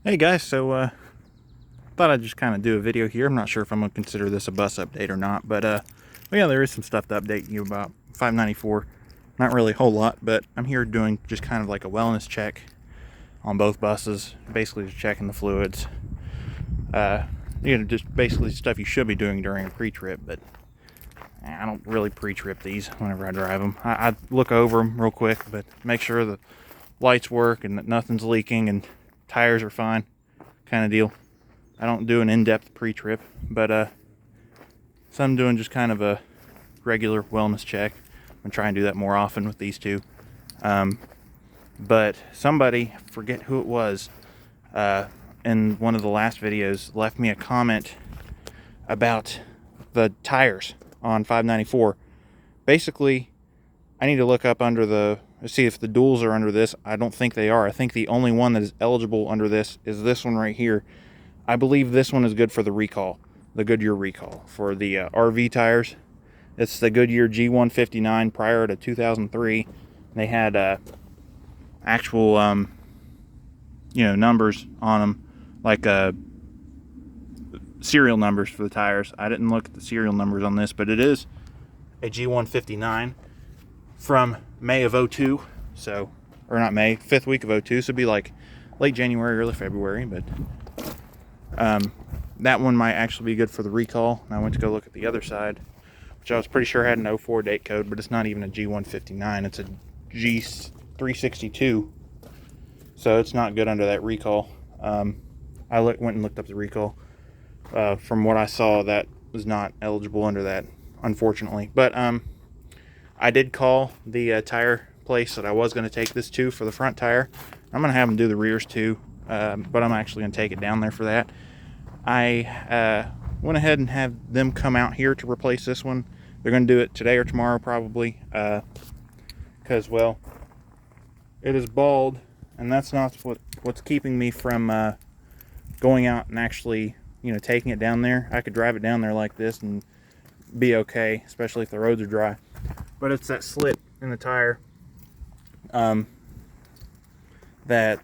Hey guys, thought I'd just kind of do a video here. I'm not sure if I'm gonna consider this a bus update or not, but yeah, there is some stuff to update you about 594. Not really a whole lot, but I'm here doing just kind of like a wellness check on both buses, basically just checking the fluids. Uh, just basically stuff you should be doing during a pre-trip, but I don't really pre-trip these whenever I drive them. I look over them real quick, but make sure the lights work and that nothing's leaking and tires are fine, kind of deal. I don't do an in-depth pre-trip, but so I'm doing just kind of a regular wellness check. I'm gonna try and do that more often with these two. But somebody, forget who it was, in one of the last videos, left me a comment about the tires on 594. Basically, I need to look up under see if the duals are under this. I don't think they are. I think the only one that is eligible under this is this one right here. I believe this one is good for the recall, the Goodyear recall for the RV tires. It's the Goodyear G159 prior to 2003. They had actual, numbers on them, like serial numbers for the tires. I didn't look at the serial numbers on this, but it is a G159 from May of 02. So, or not May, 5th week of 02. So it'd be like late January, early February, but that one might actually be good for the recall. And I went to go look at the other side, which I was pretty sure had an 04 date code, but it's not even a G159. It's a G362. So it's not good under that recall. I went and looked up the recall. From what I saw, that was not eligible under that, unfortunately. But I did call the tire place that I was going to take this to for the front tire. I'm going to have them do the rears too, but I'm actually going to take it down there for that. I went ahead and have them come out here to replace this one. They're going to do it today or tomorrow probably, because, well, it is bald, and that's not what's keeping me from going out and actually, taking it down there. I could drive it down there like this and be okay, especially if the roads are dry. But it's that slit in the tire that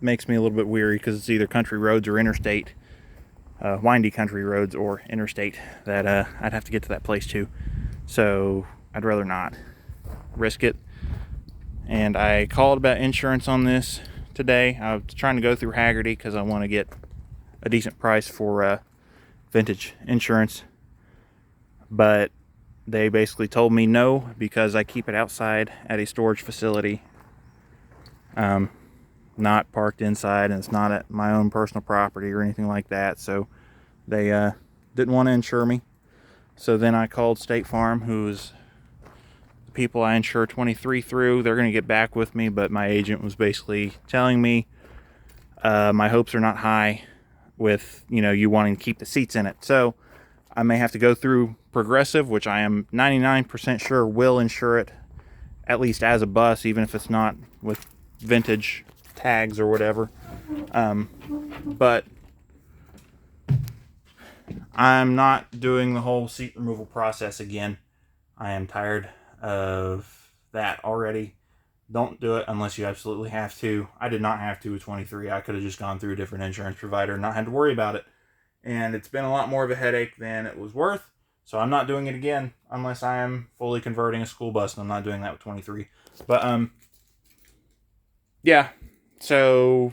makes me a little bit weary, because it's either country roads or interstate, windy country roads or interstate that I'd have to get to that place too. So I'd rather not risk it. And I called about insurance on this today. I was trying to go through Haggerty because I want to get a decent price for vintage insurance, but they basically told me no, because I keep it outside at a storage facility, not parked inside, and it's not at my own personal property or anything like that. So they didn't want to insure me. So then I called State Farm, who's the people I insure 23 through. They're going to get back with me, but my agent was basically telling me my hopes are not high with you wanting to keep the seats in it. So I may have to go through Progressive, which I am 99% sure will insure it, at least as a bus, even if it's not with vintage tags or whatever. But I'm not doing the whole seat removal process again. I am tired of that already. Don't do it unless you absolutely have to. I did not have to with 23. I could have just gone through a different insurance provider and not had to worry about it. And it's been a lot more of a headache than it was worth. So I'm not doing it again unless I am fully converting a school bus, and I'm not doing that with 23. But yeah. So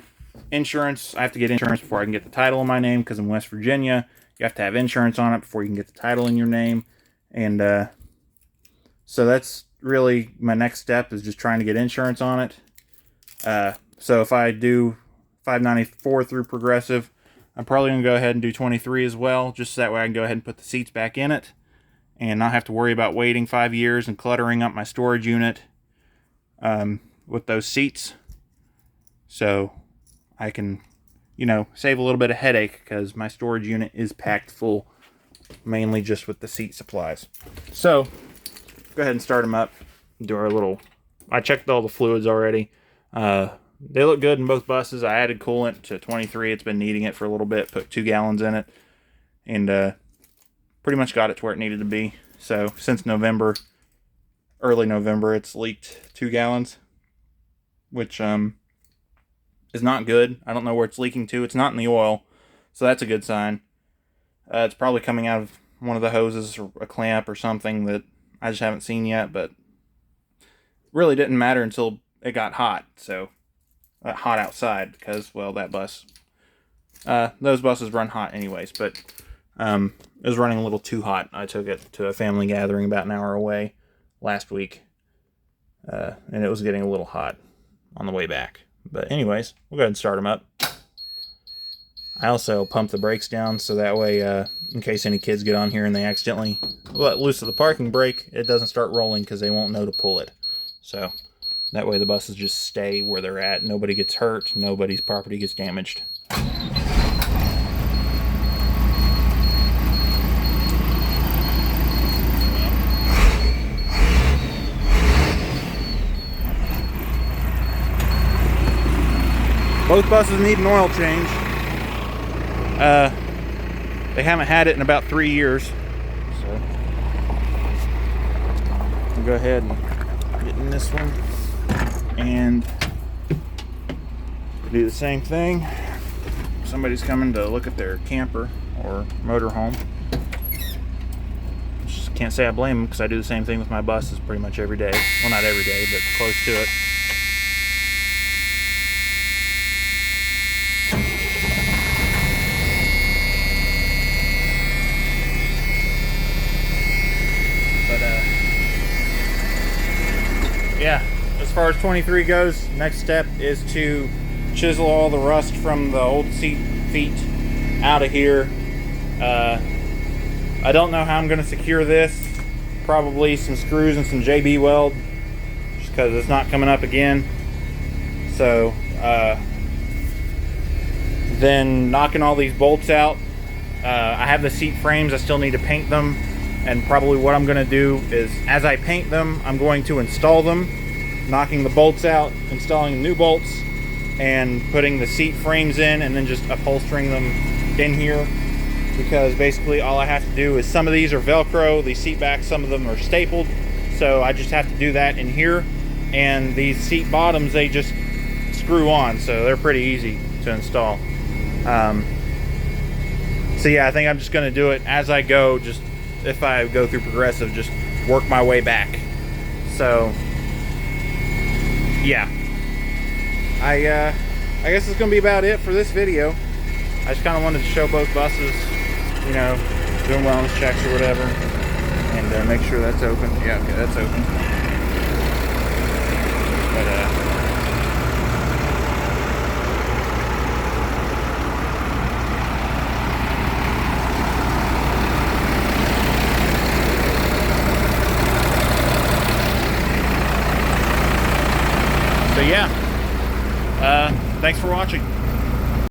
insurance, I have to get insurance before I can get the title in my name, because in West Virginia, you have to have insurance on it before you can get the title in your name. And so that's really my next step, is just trying to get insurance on it. So if I do 594 through Progressive, I'm probably going to go ahead and do 23 as well, just so that way I can go ahead and put the seats back in it and not have to worry about waiting 5 years and cluttering up my storage unit with those seats. So I can, save a little bit of headache, because my storage unit is packed full, mainly just with the seat supplies. So go ahead and start them up. Do our little, I checked all the fluids already. They look good in both buses. I added coolant to 23. It's been needing it for a little bit. Put 2 gallons in it, and pretty much got it to where it needed to be. So since November, early November, it's leaked 2 gallons, which is not good. I don't know where it's leaking to. It's not in the oil, so that's a good sign. It's probably coming out of one of the hoses or a clamp or something that I just haven't seen yet, but really didn't matter until it got hot. So hot outside because, well, that bus, those buses run hot anyways, but it was running a little too hot. I took it to a family gathering about an hour away last week, and it was getting a little hot on the way back. But anyways, we'll go ahead and start them up. I also pump the brakes down so that way, in case any kids get on here and they accidentally let loose of the parking brake, it doesn't start rolling because they won't know to pull it. So that way the buses just stay where they're at. Nobody gets hurt. Nobody's property gets damaged. Both buses need an oil change. They haven't had it in about 3 years. So we'll go ahead and get in this one and do the same thing. Somebody's coming to look at their camper or motorhome. Just can't say I blame them because I do the same thing with my buses pretty much every day. Well, not every day, but close to it. Yeah, as far as 23 goes, next step is to chisel all the rust from the old seat feet out of here. I don't know how I'm going to secure this. Probably some screws and some JB weld, just because it's not coming up again. So then knocking all these bolts out. I have the seat frames. I still need to paint them. And probably what I'm going to do is, as I paint them, I'm going to install them, knocking the bolts out, installing new bolts, and putting the seat frames in, and then just upholstering them in here. Because basically all I have to do is, some of these are Velcro, these seat backs, some of them are stapled, so I just have to do that in here. And these seat bottoms, they just screw on, so they're pretty easy to install. So yeah, I think I'm just going to do it as I go, just if I go through Progressive, just work my way back. So yeah, I guess it's gonna be about it for this video. I just kind of wanted to show both buses, you know, doing wellness checks or whatever, and make sure that's open. Yeah, okay, that's open. But so yeah, thanks for watching.